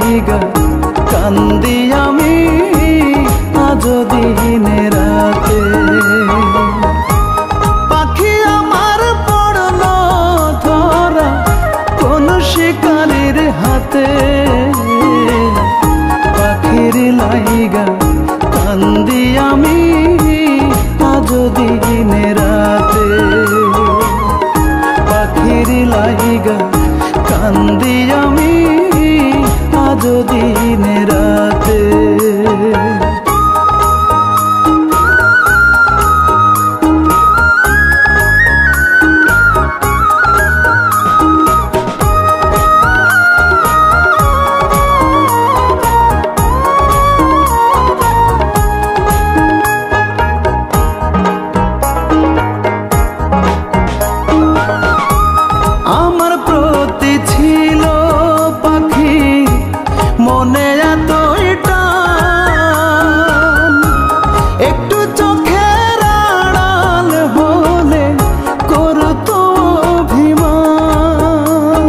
লাইগা কান্দি আমি আজ দিনে রাতে। পাখি আমার পড়ল ধরা কোন শিকারীর হাতে। পাখির লাইগা কান্দি আমি আজ দিনে রাতে। পাখির লাইগা কান্দি আমি আজ দিনে রাতে। আমার প্রতি ছিল পাখি মনে এতই টান, একটু চোখের আড়াল হলে করতো অভিমান।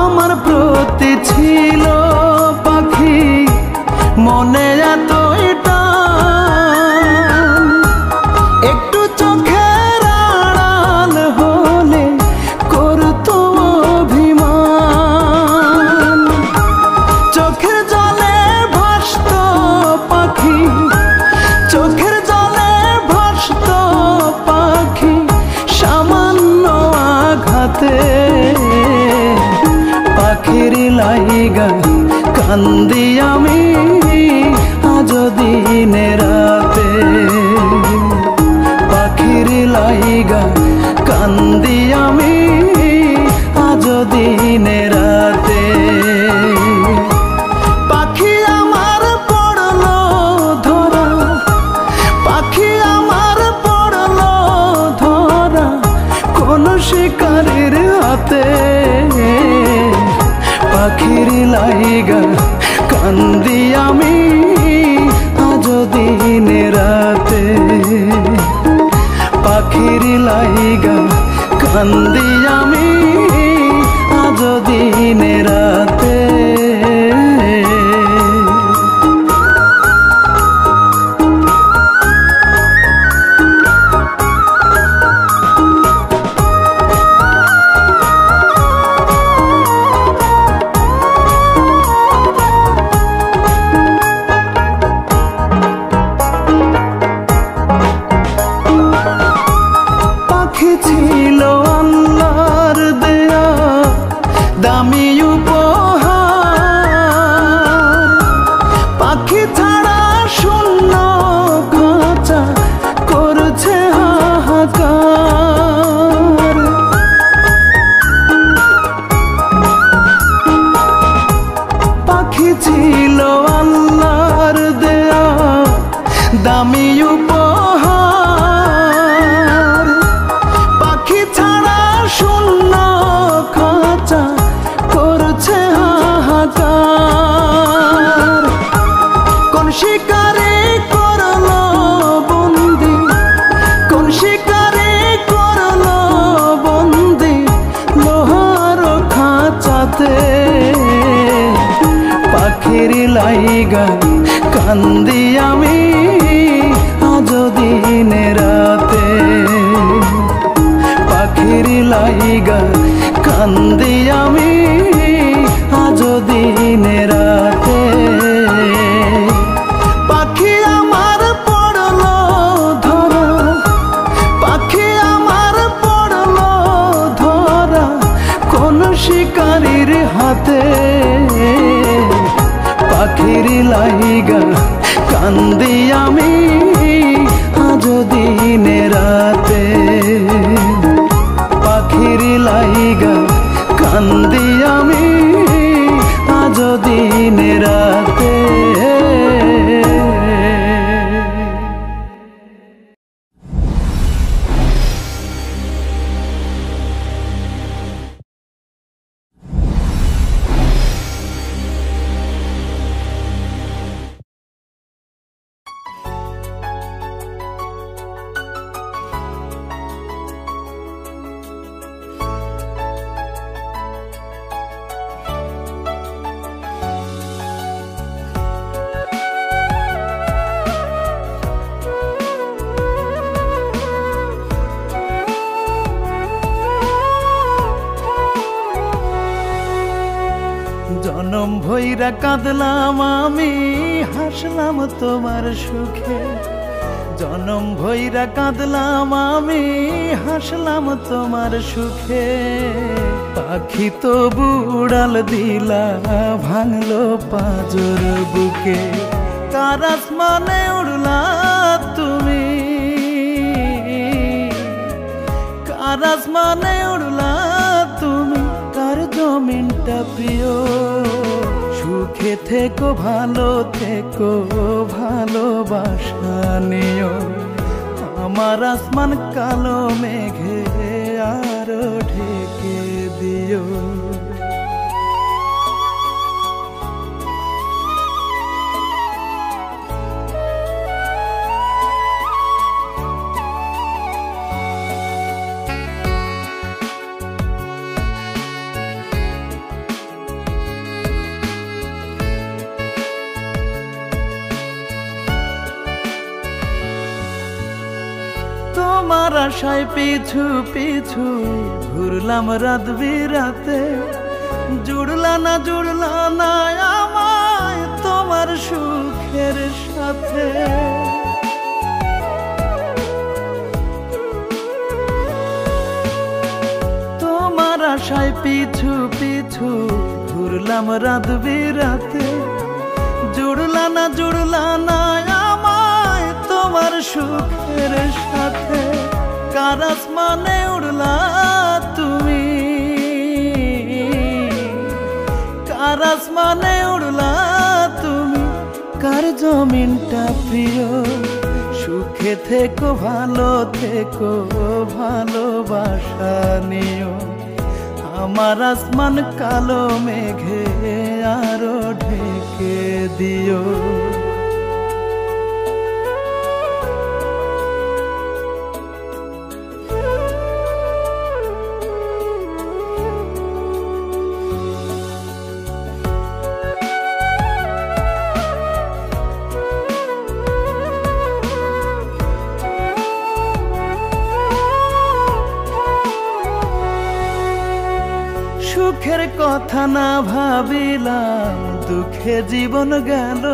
আমার প্রতি ছিল পাখি মনে এতই টান, একটু চোখের আড়াল হলে করতো অভিমান। চোখের জলে ভাসত পাখি, চোখের জলে ভাসত পাখি সামান্য আঘাতে। পাখির লাইগা কান্দি আমি আজ দিনে রাতে। পাখির লাইগা কান্দি আমি আজ দিনে রাতে। পাখি আমার পড়ল ধরা, পাখি আমার পড়ল ধরা কোন শিকারীর হাতে। পাখির লাইগা কান্দি আমি আজ দিনে রাতে। পাখির লাইগা কান্দি আমি আজ দিনে রাতে। পাখি ছিল আল্লাহর দেয়া দামি উপহার, পাখি ছাড়া শূন্য খাঁচা করছে হাহাকার। পাখি ছিল আল্লাহর দেয়া দামি উপহার, পাখি ছাড়া শূন্য খাঁচা করছে হাহাকার। কোন শিকারে করলো বন্দি, কোন শিকারে করলো বন্দি লোহার খাঁচাতে। পাখির লাইগা কান্দি আমি আজ দিনে রাতে। পাখির লাইগা কান্দি আমি আজ দিনে রাতে। পাখি আমার পড়ল ধরা, পাখি আমার পড়ল ধরা কোন শিকারীর হাতে। পাখির লাইগা কান্দি আমি আজ দিনে রাতে। পাখির লাইগা কান্দি আমি আজ দিনে রাতে। জনম ভইরা কাঁদলাম আমি, হাসলাম তোমার সুখে। জনম ভইরা কাঁদলাম আমি, হাসলাম তোমার সুখে। পাখি তো বুড়াল দিলা, ভাঙলো পাঁজর বুকে। কার আসমানে উড়লা তুমি, কার আসমানে উড়লা তুমি, কার জমিনটা প্রিয়। সুখে থেকো ভালো থেকো, ভালোবাসা নিও। আমার আসমান কালো মেঘে আরো ঢেকে দিও। তোমার আশায় পিছু পিছু ঘুরলাম রাত বিরাতে। জুড়লা না আমায় তোমার সুখের সাথে। তোমার আশায় পিছু পিছু ঘুরলাম রাত বিরাতে। জুড়লা না আমায় তোমার সুখের সাথে। কার আসমানে উড়লা তুমি, কার আসমানে উড়লা তুমি, কার জমিনটা প্রিয়। সুখে থেকো ভালো থেকো, ভালোবাসা নিও। আমার আসমান কালো মেঘে আরো ঢেকে দিও। সুখের কথা না ভাবিলাম, দুঃখে জীবন গেল।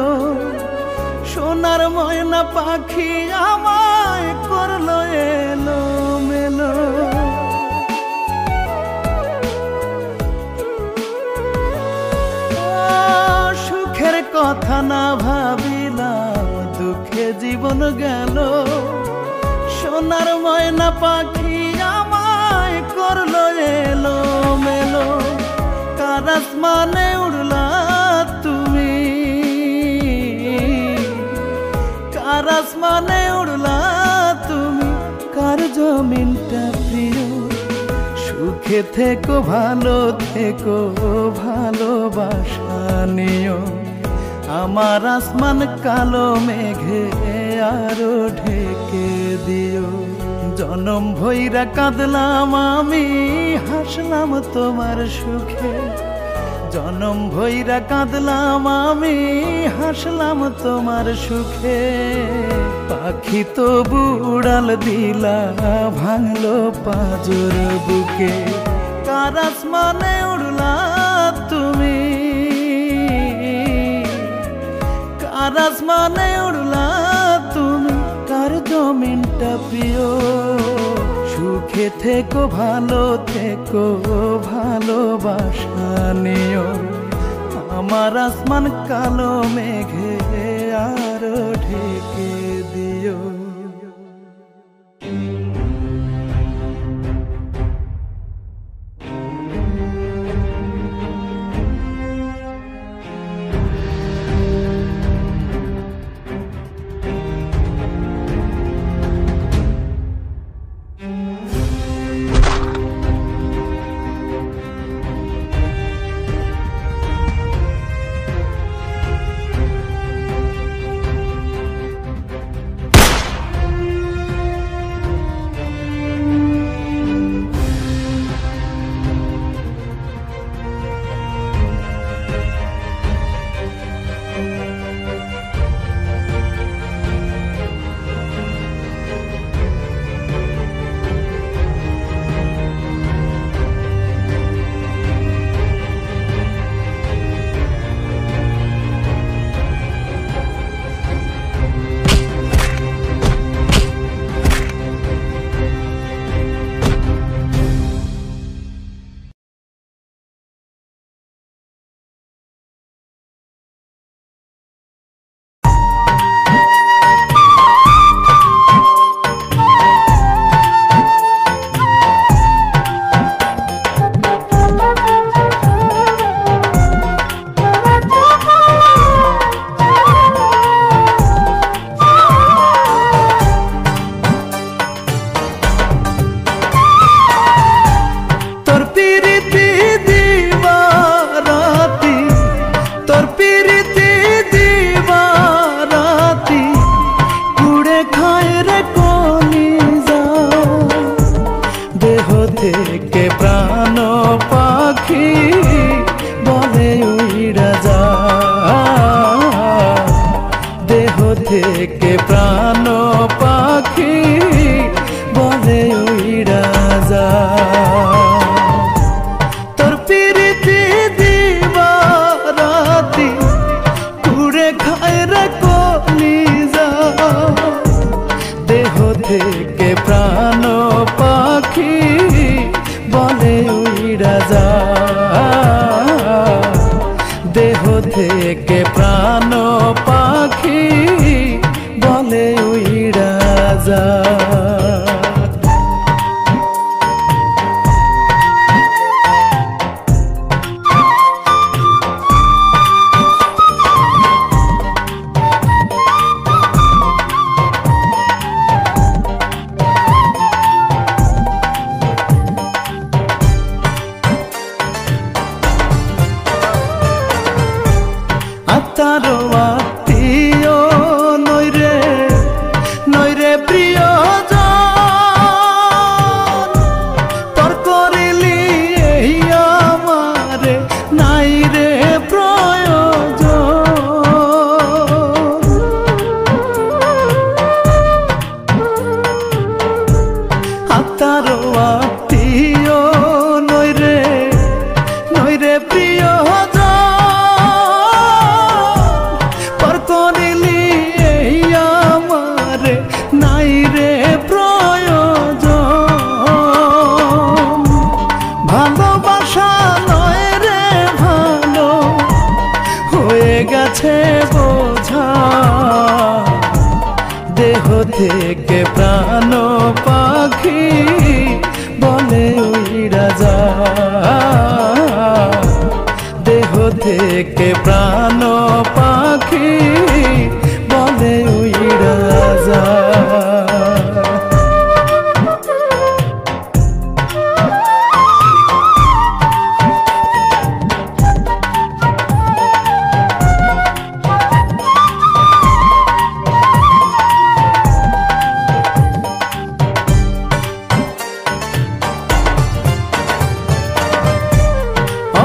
সোনার ময়না পাখি আমায় করলো এলো মেলো। সুখের কথা না ভাবিলাম, দুঃখে জীবন গেল। সোনার ময়না পাখি আমায় করলো এলো মেলো। কার আসমানে উড়লা তুমি, কার আসমানে উড়লা তুমি, কার জমিনটা প্রিয়। সুখে থেকো ভালো থেকো, ভালোবাসা নিও। আমার আসমান কালো মেঘে আরো ঢেকে দিও। জনম ভইরা কাঁদলাম আমি, হাসলাম তোমার সুখে। জনম ভইরা কাঁদলাম আমি, হাসলাম তোমার সুখে। পাখি তো বুড়াল দিলা, ভাঙলো পাঁজর বুকে। কার আসমানে উড়লা তুমি, কার আসমানে উড়লা তুমি, কার জমিনটা প্রিয়। সুখে থেকো ভালো থেকো, ভালোবাসা নিও। আমার আসমান কালো মেঘে আরো ঢেকে দিও। প্রাণ পাখি বলে উইড়া যা দেহ থেকে প্রাণ পাখি বলে উইড়া যা তোর পিরিতি দিবারাতি কুড়ে খায় রে কলিজা দেহ থেকে প্রাণ পাখি বলে উইড়া যা দেহ থেকে প্রাণ পাখি বলে উইড়া যা আত্মারো আত্মীয় নইরে প্রিয় তোর করিলি এই আমারে নাই রে প্রয়োজন আত্মারো আত্মীয় নইরে প্রিয় নাই রে প্রয়োজন ভালোবাসা নয় রে ভালো হয়ে গেছে বোঝা দেহ থেকে প্রাণ পাখি বলে উইড়া যা দেহ থেকে প্রাণ পাখি বলে উইড়া যা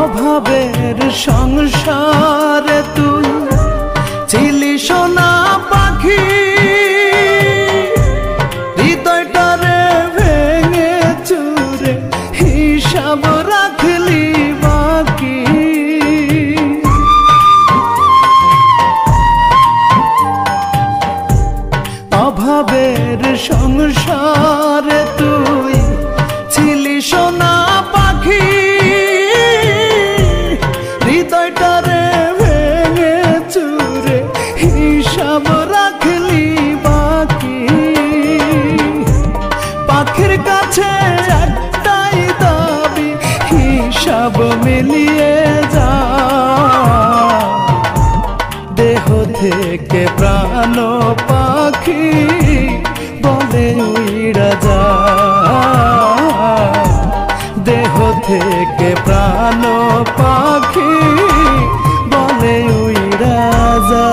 অভাবের সংসারে তুই ছিলি সোনা পাখি হৃদয়টারে ভেঙে চুরে হিসাব রাখলি বাকি অভাবের সংসারে তুই ছিলি সোনা পাখি হৃদয়টারে ভেঙে চুরে হিসাব রাখলি বাকি পাখির কাছে একটাই দাবি হিসাব মিলিয়ে যা দেহ থেকে প্রাণ পাখি বলে উইড়া যা দেহ থেকে প্রাণ পাখি বলে উইড়া যা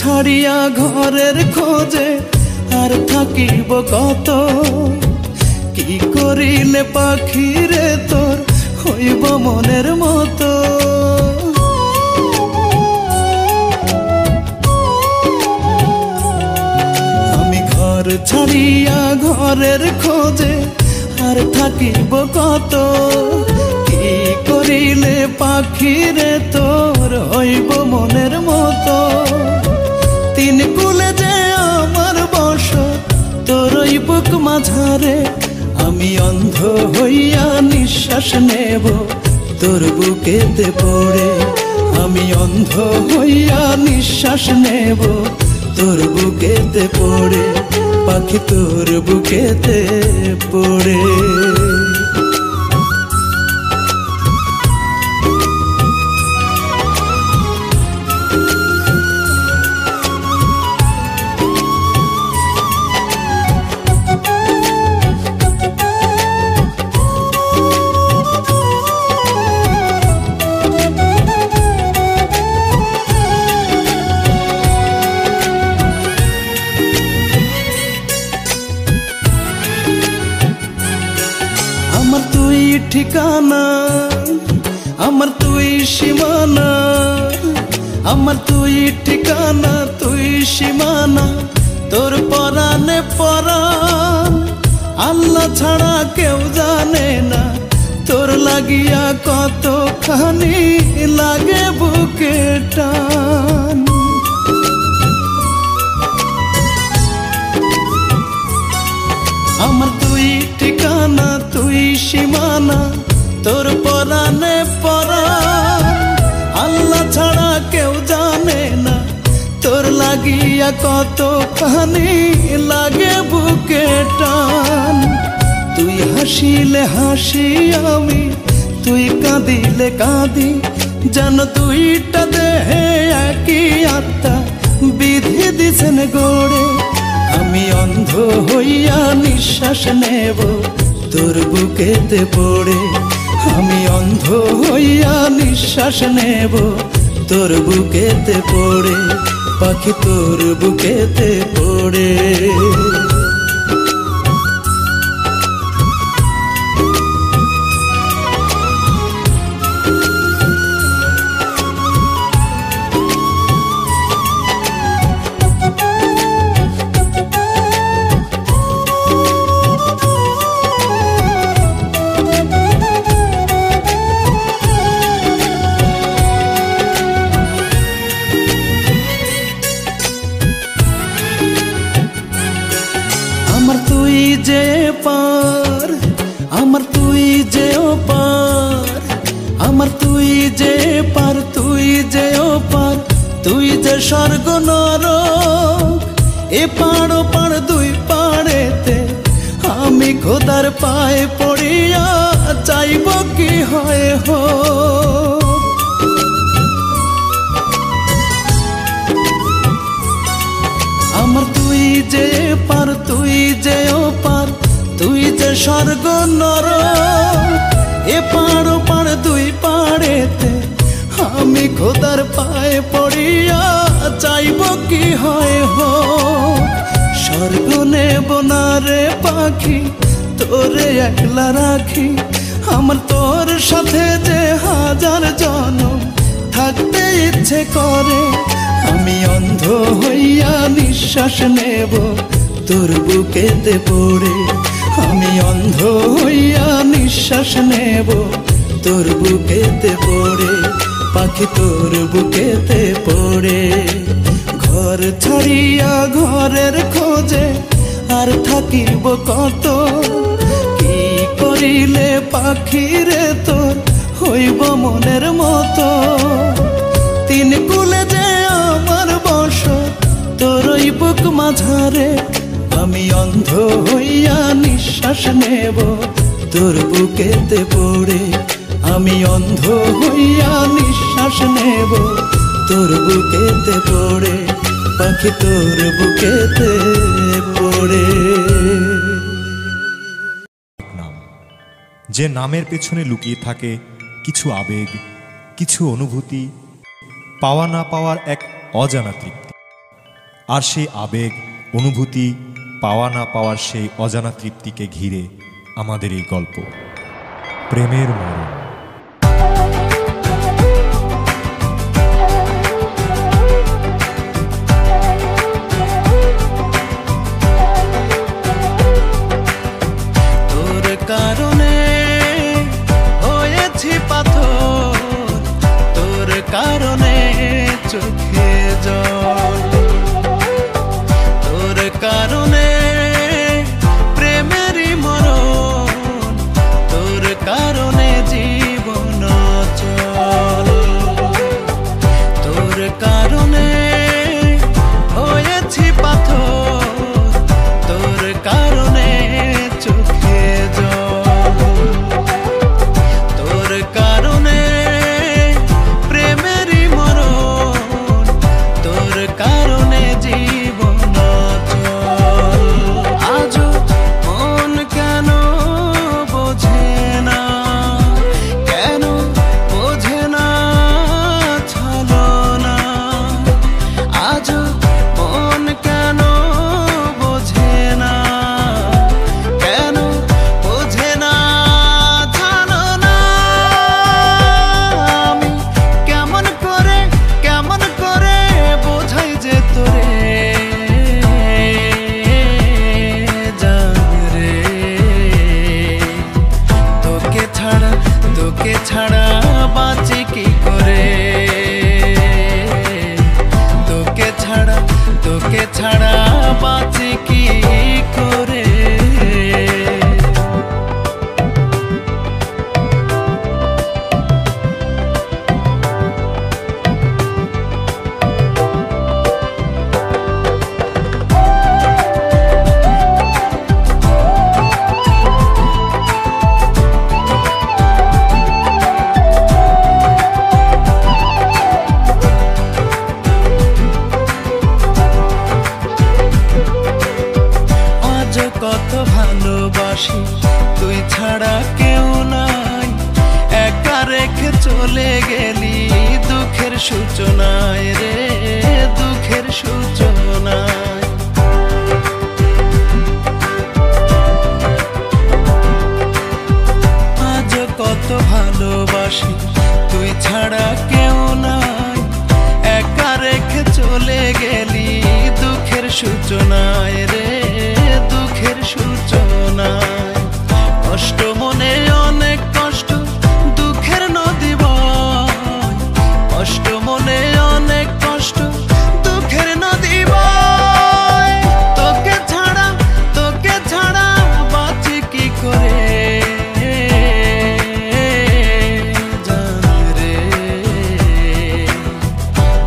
ছাড়িয়া ঘরের খোঁজে আর থাকিব কত কি করিলে পাখি রে তোর হইব মনের মতো আমি ঘর ছাড়িয়া ঘরের খোঁজে আর থাকিব কত কি করিলে পাখি রে তোর হইব মনের মতো তিন কুলে যে আমার বসত তোরই বুক মাঝারে আমি অন্ধ হইয়া নিঃশ্বাস নেব তোর বুকেতে পড়ে। আমি অন্ধ হইয়া নিঃশ্বাস নেব তোর বুকেতে পড়ে, পাখি তোর বুকেতে পড়ে। আমার তুই ঠিকানা, আমার তুই সীমানা, আমার তুই ঠিকানা তুই সীমানা, তোর পরাণে পরাণ। আল্লাহ ছাড়া কেউ জানে না তোর লাগিয়া কতখানি লাগে বুকে টান। আমার তুই ঠিকানা তুই সীমানা, তোর পরাণে পরাণ। আল্লাহ ছাড়া কেউ জানে না তোর লাগিয়া কতখানি লাগে বুকে টান। তুই হাসিলে হাসি আমি, তুই কাঁদিলে কাঁদি, যেন দুইটা দেহে একই আত্মা বিধি দিছেন গড়ে। আমি অন্ধ হইয়া নিঃশ্বাস নেব তোর বুকেতে পড়ে। আমি অন্ধ হইয়া নিঃশ্বাস নেব তোর বুকেতে পড়ে, পাখি তোর বুকেতে পড়ে। আমার তুই যে পার, আমার তুই যে পার, আমার তুই যে পার, তুই যে পার, তুই যে স্বর্গ নরক। এ পার ও পার দুই পাড়েতে আমি খোদার পায়ে পড়িয়া চাইব কি হয় হোক। আমার তুই যে পার, তুই যে পার, তুই যে স্বর্গ নরক। এ পার ও পার দুই পাড়েতে আমি খোদার পায়ে পড়িয়া চাইব কি হয় হোক। স্বর্গ নেব না রে পাখি তোরে একলা রাখি, আমার তোর সাথে যে হাজার জনম থাকতে ইচ্ছে করে। আমি অন্ধ হইয়া নিঃশ্বাস নেব তোর বুকেতে পড়ে। আমি অন্ধ হইয়া নিঃশ্বাস নেব তোর বুকেতে পড়ে, পাখি তোর বুকেতে পড়ে। ঘর ছাড়িয়া ঘরের খোঁজে আর থাকিব কত, কি করিলে পাখি রে তোর হইব মনের মতো। তিন কুলে যে আমার বসত তোর ওই বুক মাঝারে। আমি অন্ধ হইয়া নিঃশ্বাস নেব তোর বুকেতে পড়ে। আমি অন্ধ হইয়া নিঃশ্বাস নেব তোর বুকেতে পড়ে, পাখি তোর বুকেতে পড়ে। নাম, যে নামের পেছনে লুকিয়ে থাকে কিছু আবেগ, কিছু অনুভূতি, পাওয়া না পাওয়ার এক অজানা তৃপ্তি। আর সেই আবেগ, অনুভূতি, পাওয়া না পাওয়ার সেই অজানা তৃপ্তিকে ঘিরে আমাদের এই গল্প প্রেমের মরণ। তোর কারণে হয়েছি পাথর, তোর কারণে চোখে জল, তোর কারণে প্রেমেরই মরণ। তোকে ছাড়া বাঁচি কি করে, তোকে ছাড়া বাঁচি কি করে। কত ভালোবাসি তুই ছাড়া কেউ নাই, একা রেখে চলে গেলি দুঃখের সূচনায় রে, দুঃখের সূচনায়। আজ কত ভালোবাসি তুই ছাড়া কেউ নাই, একা রেখে চলে গেলি দুঃখের সূচনায় রে, দুঃখের সূচনায়। কষ্ট মনে অনেক কষ্ট, দুঃখের নদী বয়, কষ্ট মনে অনেক কষ্ট, দুঃখের নদী বয়। তোকে ছাড়া বাঁচি কি করে জান রে,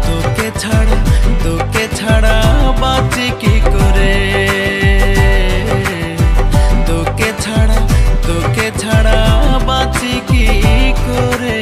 তোকে ছাড়া বাঁচি কি করে, তোকে ছাড়া বাঁচি কি করে।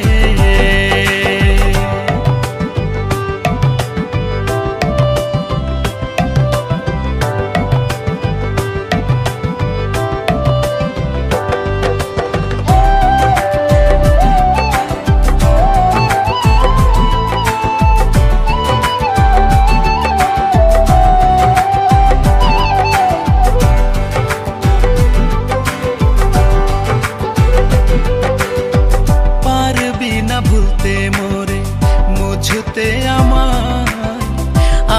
ভুলতে মোরে মুছতে আমার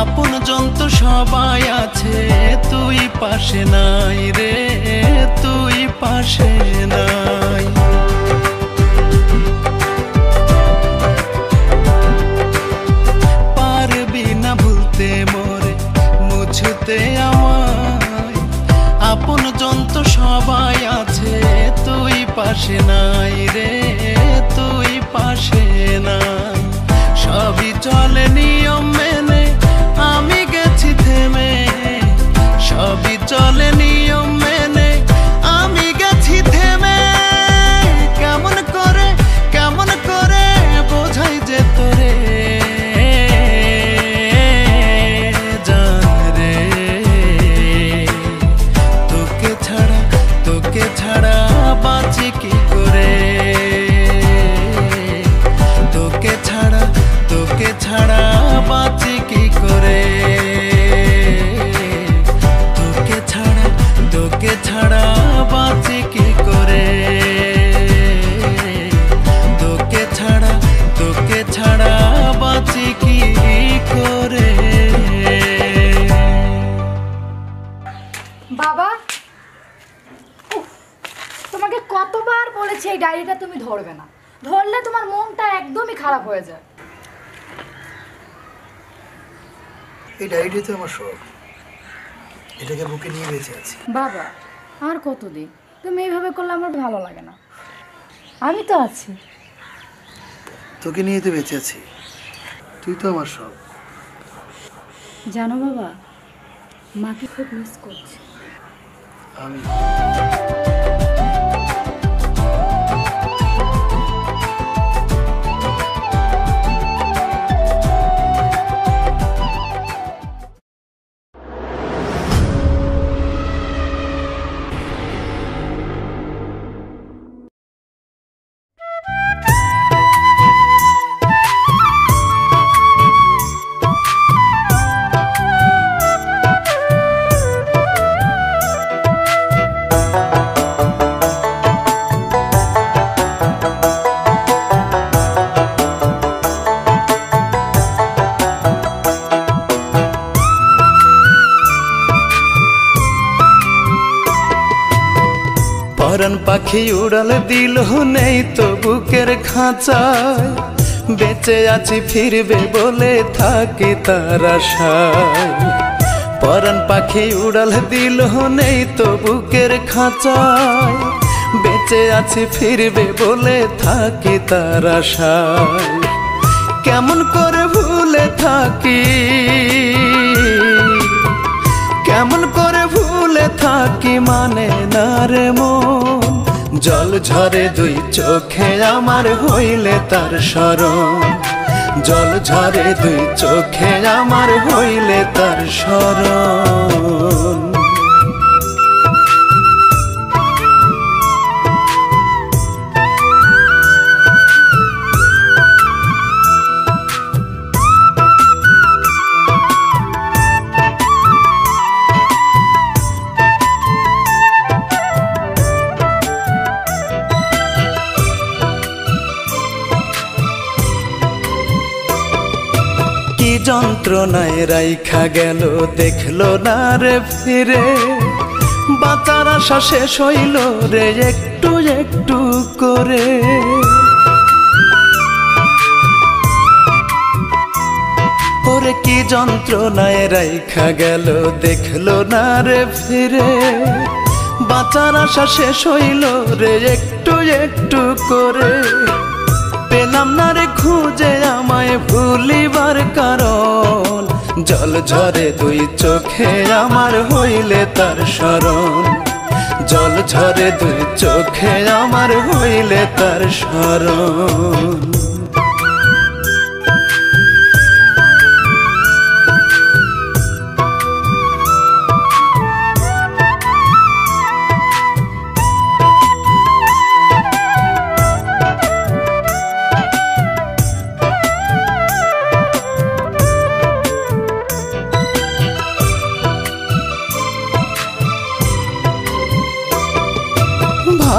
আপন জন তো সবাই আছে, তুই পাশে নাই রে, তুই পাশে নাই। পারবি না ভুলতে মোরে মুছতে আমার আপন জন তো সবাই আছে, তুই পাশে নাই রে, তুই পাশে নাই। সবই চলে নিয়ম মেনে, আমি গেছি থেমে, সবই চলে নিয়ম মেনে, আমি গেছি থেমে। কেমন করে বোঝাই যে তোরে জান রে, তোকে ছাড়া বাঁচি কি করে, তোকে ছাড়া বাঁচি কি করে, তোকে ছাড়া বাঁচি কি করে, তোকে ছাড়া বাঁচি কি করে। বাবা, তোমাকে কতবার বলেছি এই ডায়েরিটা তুমি ধরবে না, ধরলে তোমার মনটা একদমই খারাপ হয়ে যায়। এই ডায়েরিটা তো আমার শখ, এটাকে বুকে নিয়ে বেঁচে আছি। বাবা, আর কতদিন তুমি এইভাবে করলে আমার ভালো লাগে না, আমি তো আছি। তোকে নিয়ে তো বেঁচে আছি, তুই তো আমার সব। জানো বাবা, মাকে খুব মিস করছি আমি। পাখি উড়াল দিল নেই তো বুকের খাঁচায়, বেঁচে আছি ফিরবে বলে থাকে তার আশায়। পরাণ পাখি উড়াল দিল নেই তো বুকের খাঁচায়, বেঁচে আছি ফিরবে বলে থাকে তার আশায়। কেমন করে ভুলে থাকি, কেমন করে ভুলে থাকি মানে না রে মন। জল ঝরে দুই চোখে আমার হইলে তার স্মরণ, জল ঝরে দুই চোখে আমার হইলে তার স্মরণ। যন্ত্রণায় রাইখা গেল দেখলো না রে ফিরে, বাঁচার আশা শেষ হইল রে একটু একটু করে। ওরে কি যন্ত্রণায় রাইখা গেল দেখলো না রে ফিরে, বাঁচার আশা শেষ হইল রে একটু একটু করে। পেলাম না রে খুঁজে আমায় ভুলিবার কারণ, জল ঝরে দুই চোখে আমার হইলে তার স্মরণ, জল ঝরে দুই চোখে আমার হইলে তার স্মরণ।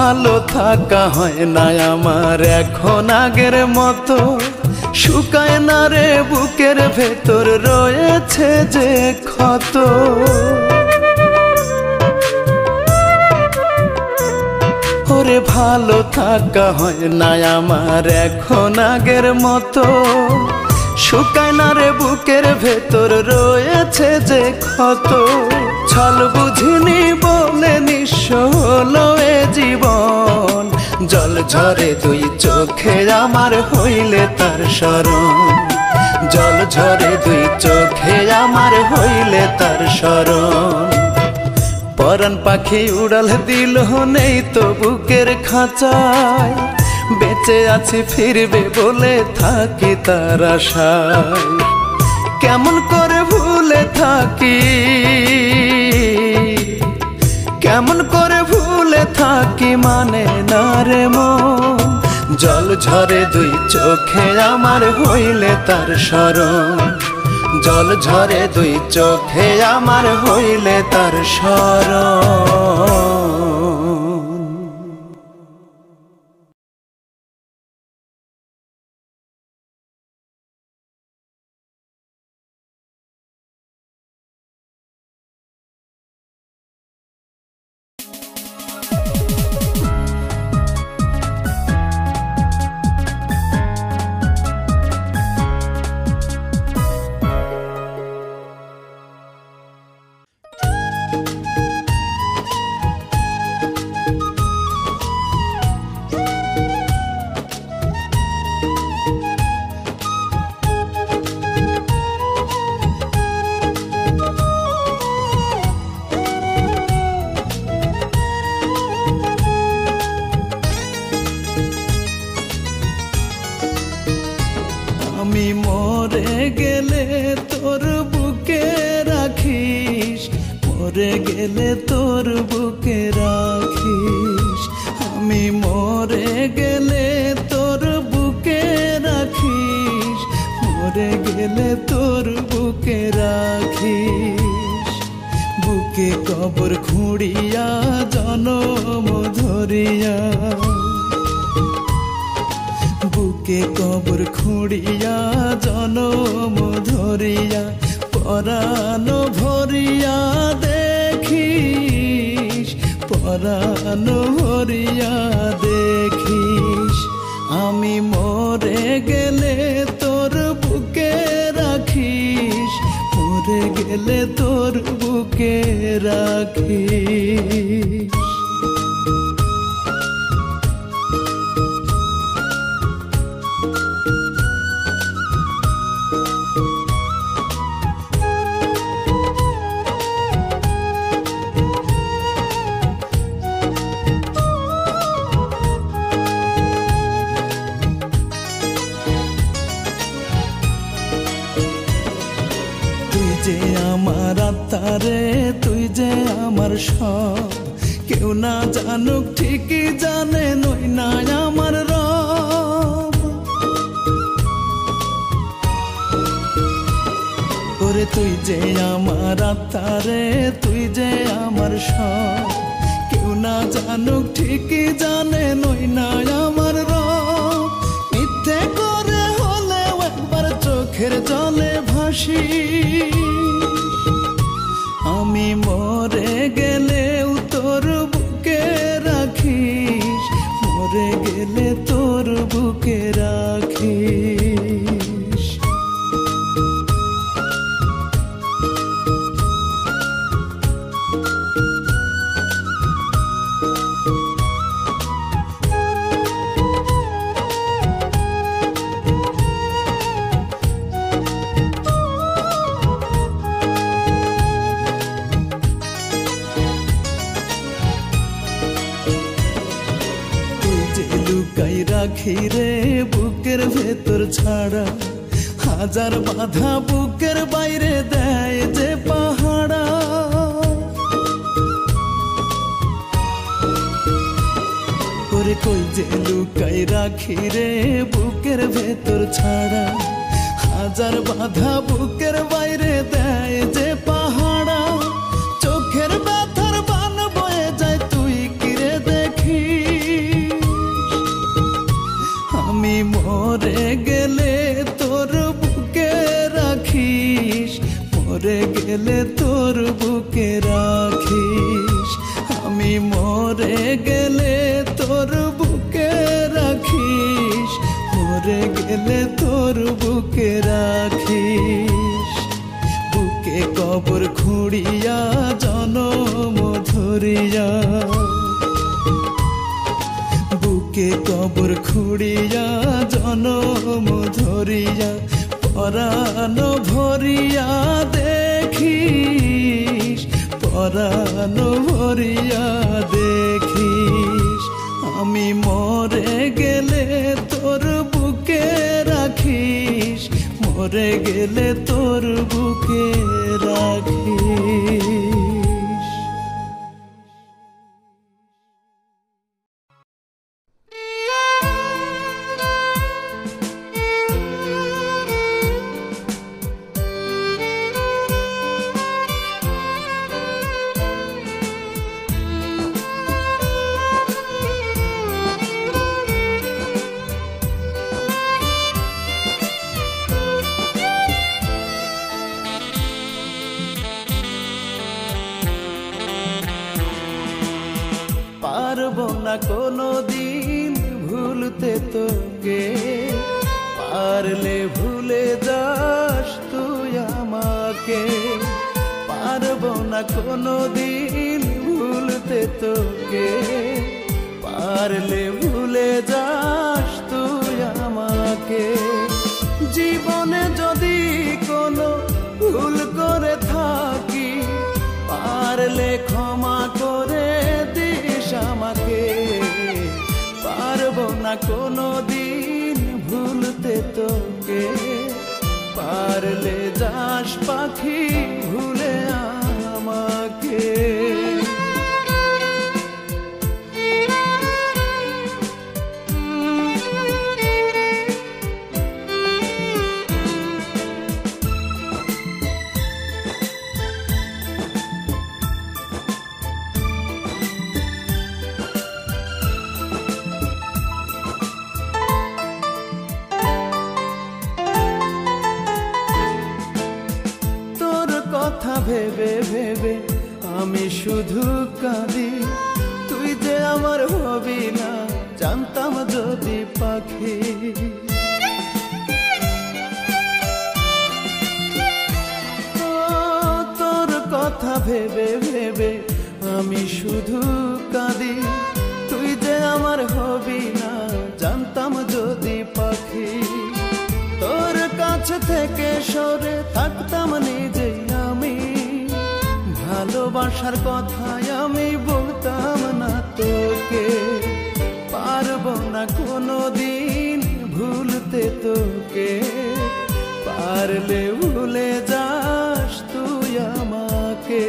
ভালো থাকা হয় না আমার এখন আগের মতো, শুকায় না রে বুকের ভেতর রয়েছে যে ক্ষত। ওরে ভালো থাকা হয় না আমার এখন আগের মতো, শুকায় না রে বুকের ভেতর রয়েছে যে ক্ষত। ছল বুঝিনি বলে নিঃস্ব হলো এ জীবন, জল ঝরে দুই চোখে আমার হইলে তার স্মরণ, জল ঝরে দুই চোখে আমার হইলে তার স্মরণ। পরাণ পাখি উড়াল দিল নেই তো বুকের খাঁচায়, বেঁচে আছি ফিরবে বলে থাকি তার আশায়। কেমন করে ভুলে থাকি, কেমন করে ভুলে থাকি মানে না রে মন। জল ঝরে দুই চোখে আমার হইলে তার স্মরণ, জল ঝরে দুই চোখে আমার হইলে তার স্মরণ। আমি মরে গেলে তোর বুকে রাখিস, মরে গেলে তোর বুকে রাখিস। আমি মরে গেলে তোর বুকে রাখিস, মরে গেলে তোর বুকে রাখিস। বুকে কবর খুঁড়িয়া জনম ধরিয়া, বুকে কবর খুঁড়িয়া জনম ধরিয়া, পরাণ ভরিয়া দেখিস, পরাণ ভরিয়া দেখিস। আমি মরে গেলে তোর বুকে রাখিস, মরে গেলে তোর বুকে রাখিস। আমার আত্মারে তুই যে আমার সব, কেউ না জানুক ঠিকই জানে নই না আমার রব। ওরে তুই যে আমার আত্মারে তুই যে আমার সব, কেউ না জানুক ঠিকই জানে নই না আমার রব। মিথ্যে করে হলেও একবার চোখের জলে ভাসি, আমি মরে গেলেও তোর বুকে রাখিস, মরে গেলে তোর বুকে রাখিস। লুকাই রাখি রে বুকের ভেতর ছাড়া, হাজার বাধা বুকের বাইরে দেয় যে পাহাড়া। করে কই যে লুকাই রাখি রে বুকের ভেতর ছাড়া, হাজার বাধা বুকের বাইরে দেয় যে পাহাড়া। চোখের ব্যথার বান বয়ে যায় তুই কিরে দেখি, আমি মরে গেলে তোর বুকে রাখিস, মরে গেলে তোর বুকে রাখিস। আমি মরে গেলে তোর বুকে রাখিস, মরে গেলে তোর বুকে রাখিস। বুকে কবর খুঁড়িয়া জনম ধরিয়া, বুকে কবর খুঁড়িয়া জনম ধরিয়া, পরাণ ভরিয়া দেখিস, পরাণ ভরিয়া দেখিস। আমি মরে গেলে তোর বুকে রাখিস, মরে গেলে তোর বুকে রাখিস। পারবো না কোনো দিন ভুলতে তোকে, পারলে ভুলে যাস তুই আমাকে। পারবো না কোনো দিন ভুলতে তোকে, পারলে ভুলে যাস তুই আমাকে। জীবনে যদি কোনো ভুল করে থাকি, পারলে ক্ষমা করে দিস আমাকে। পারবো না কোনো দিন ভুলতে তোকে, পারলে যাস পাখি ভুলে আমাকে। কথা ভেবে ভেবে আমি শুধু কাঁদি, যে আমার হবি না জানতাম যদি পাখি। তোর কথা ভেবে ভেবে আমি শুধু কাঁদি, তুই যে আমার হবি না জানতাম যদি পাখি। তোর কাছে থেকে সরে থাকতাম নিজেই আমি, ভালোবাসার কথায় আমি বলতাম না তোকে। পারবো না কোনো দিন ভুলতে তোকে, পারলে ভুলে যাস তুই আমাকে।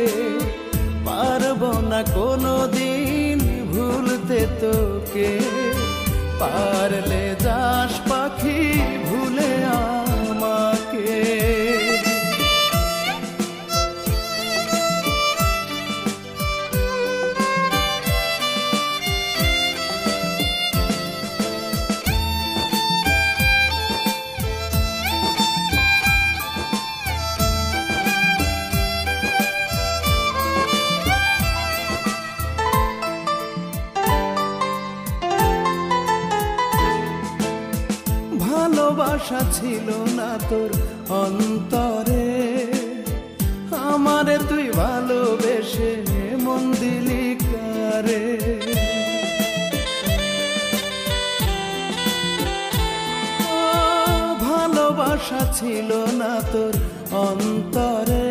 পারবো না কোনো দিন ভুলতে তোকে, পারলে যাস পাখি ভুলে আমাকে। ভালোবাসা ছিল না তোর অন্তরে, আমারে তুই ভালোবেসে মন দিলি কারে। ভালোবাসা ছিল না তোর অন্তরে,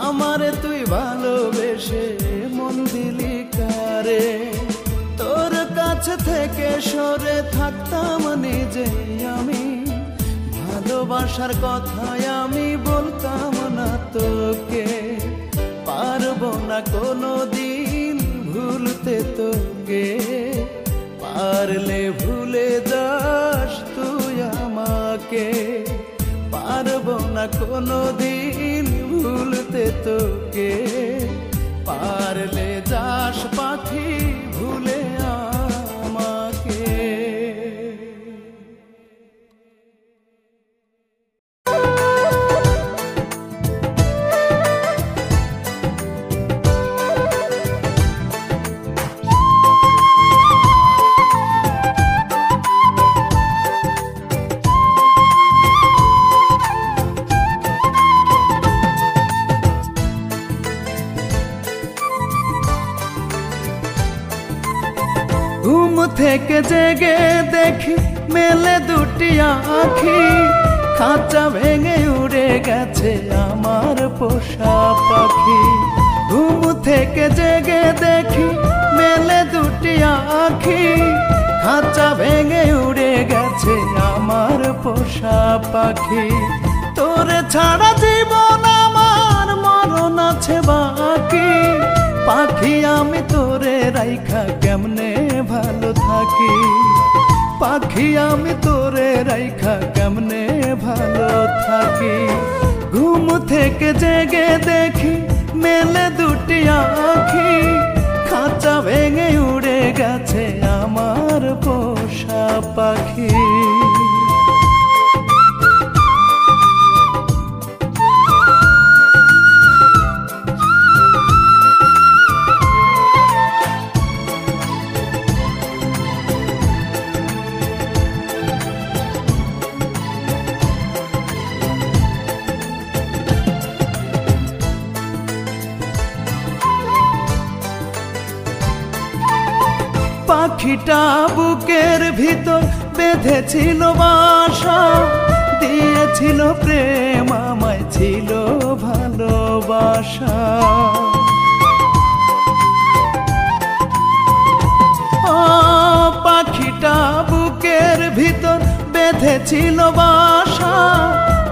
আমারে তুই ভালোবেসে মন দিলি কারে। তোর কাছে থেকে সরে থাকতাম নিজেই আমি, ভালোবাসার কথায় আমি বলতাম না তোকে। পারবো না কোনো দিন ভুলতে তোকে, পারলে ভুলে যাস তুই আমাকে। পারবো না কোনো দিন ভুলতে তোকে, পারলে যাস পাখি ভুলে আমাকে। ঘুম থেকে জেগে দেখি মেলে দুটি আঁখি, খাঁচা ভেঙে উড়ে গেছে আমার পোষা পাখি। ঘুম থেকে জেগে দেখি মেলে দুটি আঁখি, খাঁচা ভেঙে উড়ে গেছে আমার পোষা পাখি। তোরে ছাড়া জীবন আমার মরণ আছে বাকি, পাখি আমি তোরে রাইখা কেমনে ভালো থাকি। পাখি আমি তোরে রাইখা কেমনে ভালো থাকি। ঘুম থেকে জেগে দেখি মেলে দুটি আঁখি, খাঁচা ভেঙে উড়ে গেছে আমার পোষা পাখি। পাখিটা বুকের ভিতর বেঁধেছিল বাসা, দিয়েছিল প্রেম আমায় ছিল ভালোবাসা। পাখিটা বুকের ভিতর বেঁধেছিল বাসা,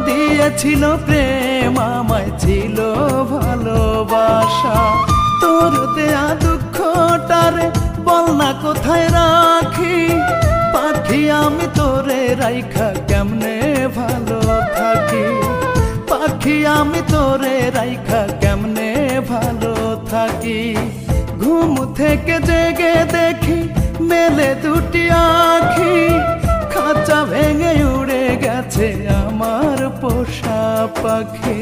দিয়েছিল প্রেম আমায় ছিল ভালোবাসা। তোর দেয়া দুঃখটারে বল না কোথায় রাখি, পাখি আমি তোরে রাইখা কেমনে ভালো থাকি। পাখি আমি তোরে রাইখা কেমনে ভালো থাকি। ঘুম থেকে জেগে দেখি মেলে দুটি আঁখি, খাঁচা ভেঙে উড়ে গেছে আমার পোষা পাখি।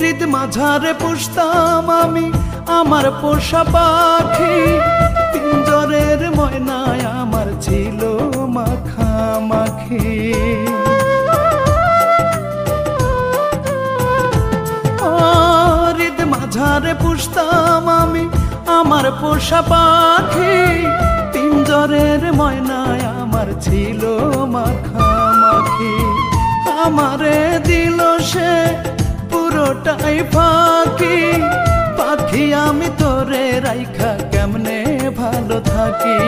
হৃদ মাঝারে পুষতাম আমি আমার পোষা পাখি, পিঞ্জরের ময়নায় আমার ছিল মাখামাখি। হৃদ মাঝারে পুষতাম আমি আমার পোষা পাখি, পিঞ্জরের ময়নায় আমার ছিল মাখামাখি। আমারে দিল সে পুরোটাই ফাঁকি, পাখি আমি তোরে রাইখা কেমনে ভালো থাকি,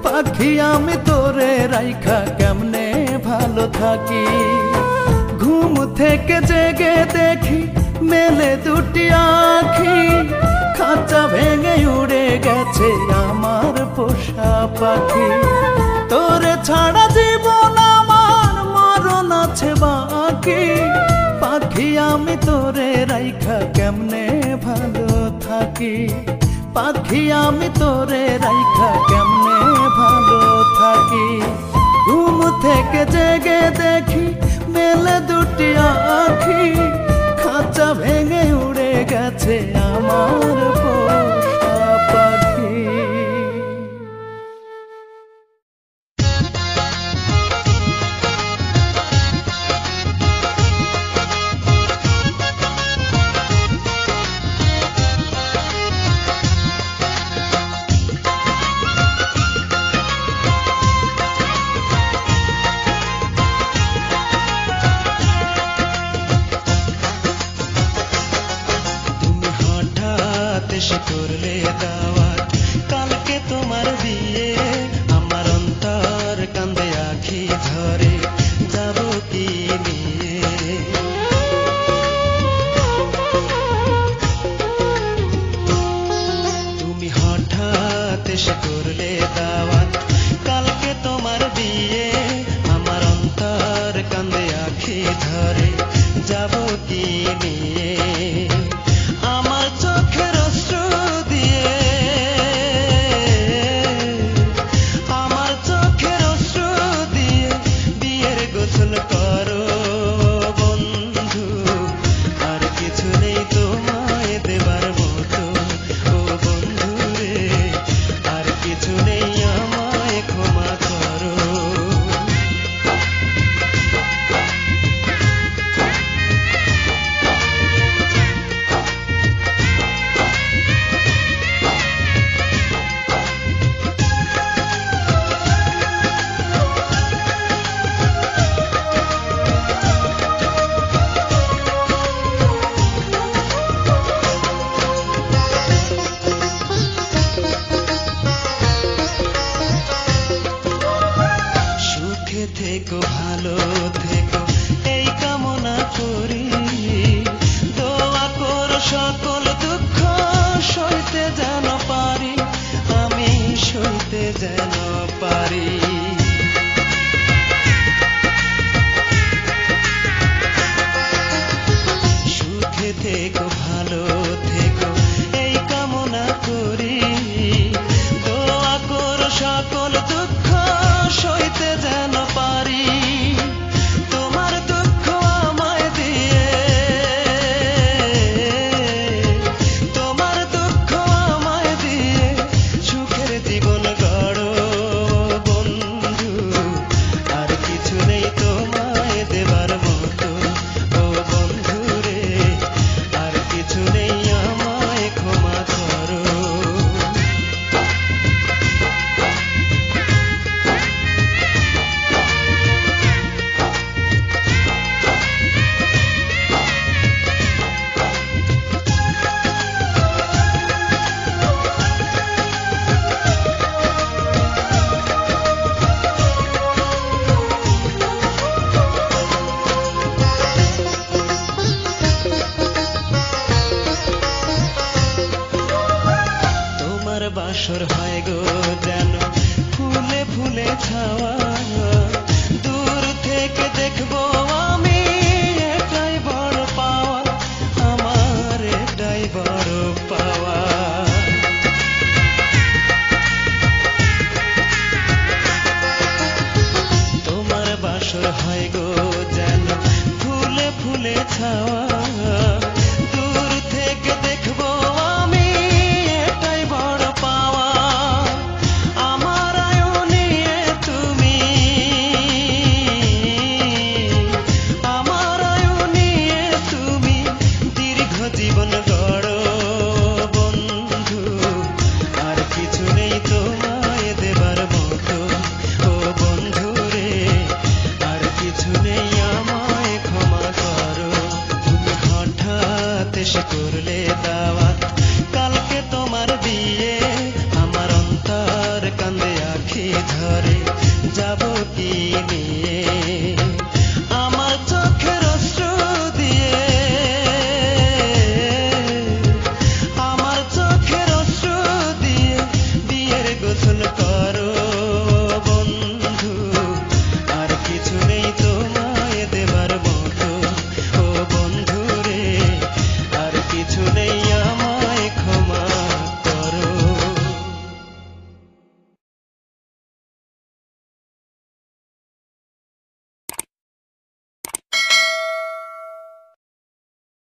পাখি আমি তোরে রাইখা কেমনে ভালো থাকি। ঘুম থেকে জেগে দেখি মেলে দুটি আঁখি, খাঁচা ভেঙে উড়ে গেছে আমার পোষা পাখি। তোরে ছাড়া জীবন আমার মরণ আছে বাকি, পাখি আমি তোরে রাইখা কেমনে ভালো থাকি, পাখি আমি তোরে রাইখা কেমনে ভালো থাকি। ঘুম থেকে জেগে দেখি